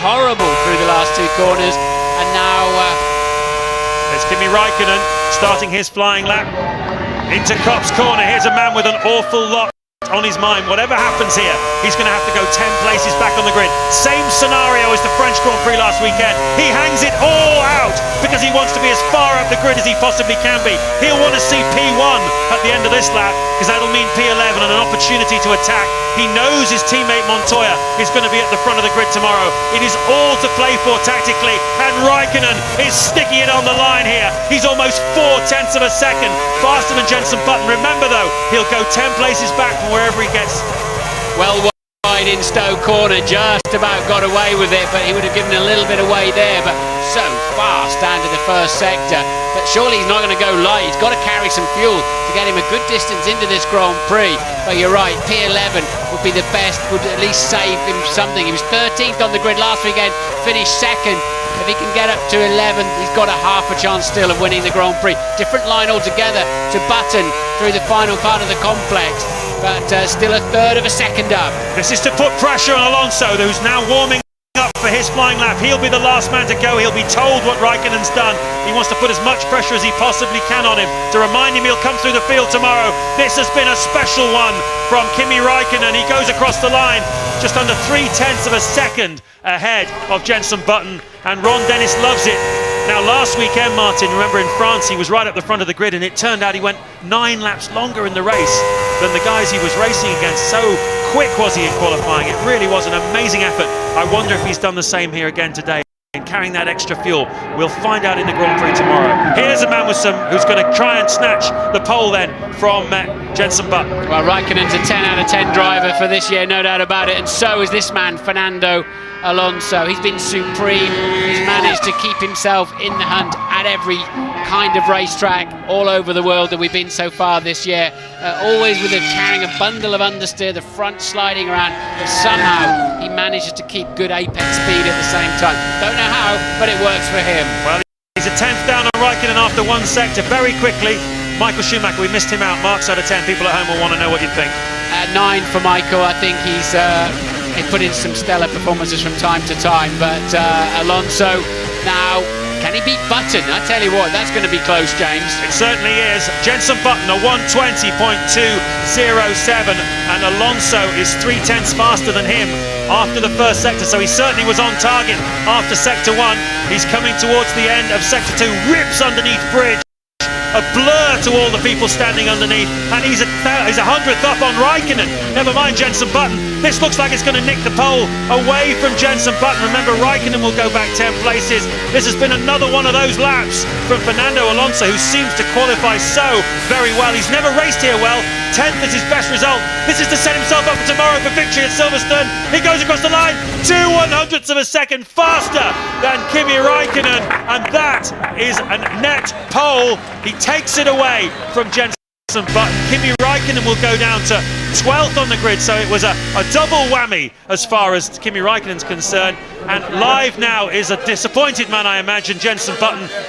horrible through the last two corners, and now there's Kimi Raikkonen starting his flying lap into Kopp's corner. Here's a man with an awful lot on his mind. Whatever happens here, he's going to have to go 10 places back on the grid. Same scenario as the French Grand Prix last weekend. He hangs it all out because he wants to be as far up the grid as he possibly can be. He'll want to see P1 at the end of this lap because that'll mean P11 and an opportunity to attack. He knows his teammate Montoya is going to be at the front of the grid tomorrow. It is all to play for tactically, and Raikkonen is sticking it on the line here. He's almost 0.4 of a second faster than Jenson Button. Remember though, he'll go 10 places back from wherever he gets. well wide in Stowe corner, just about got away with it, but he would have given a little bit away there, but so fast down to the first sector. But surely he's not going to go light. He's got to carry some fuel to get him a good distance into this Grand Prix. But you're right, P11 would be the best, would at least save him something. He was 13th on the grid last weekend, finished second. If he can get up to 11, he's got a half a chance still of winning the Grand Prix. Different line altogether to Button through the final part of the complex, but still a third of a second up. This is to put pressure on Alonso, who's now warming up for his flying lap. He'll be the last man to go. He'll be told what Raikkonen's done. He wants to put as much pressure as he possibly can on him to remind him he'll come through the field tomorrow. This has been a special one from Kimi Raikkonen. He goes across the line just under 0.3 of a second ahead of Jenson Button, and Ron Dennis loves it. Now last weekend, Martin, remember in France he was right up the front of the grid, and it turned out he went 9 laps longer in the race than the guys he was racing against. So quick was he in qualifying. It really was an amazing effort. I wonder if he's done the same here again today and carrying that extra fuel. We'll find out in the Grand Prix tomorrow. Here's a man with who's going to try and snatch the pole then from Jenson Button. Well, Raikkonen's a 10 out of 10 driver for this year, no doubt about it, and so is this man, Fernando Alonso. He's been supreme. He's managed to keep himself in the hunt at every kind of racetrack all over the world that we've been so far this year. Always with carrying a bundle of understeer, the front sliding around, but somehow he manages to keep good apex speed at the same time. Don't know how, but it works for him. Well, he's a 10th down on Raikkonen after one sector. Very quickly, Michael Schumacher, we missed him out. Marks out of 10. People at home will want to know what you think. 9 for Michael. I think he's put in some stellar performances from time to time, but Alonso now, can he beat Button? I tell you what, that's going to be close, James. It certainly is. Jenson Button a 1:20.207, and Alonso is 0.3 faster than him after the first sector, so he certainly was on target after sector 1. He's coming towards the end of sector 2, rips underneath bridge. A blur to all the people standing underneath, and he's a 100th up on Raikkonen. Never mind Jenson Button. This looks like it's going to nick the pole away from Jenson Button. Remember, Raikkonen will go back 10 places. This has been another one of those laps from Fernando Alonso, who seems to qualify so very well. He's never raced here well. 10th is his best result. This is to set himself up for tomorrow for victory at Silverstone. He goes across the line 0.02 of a second faster than Kimi Raikkonen, and that is a net pole. He takes it away from Jenson Button. Kimi Raikkonen will go down to 12th on the grid, so it was a double whammy as far as Kimi Raikkonen's concerned. And live now is a disappointed man, I imagine, Jenson Button.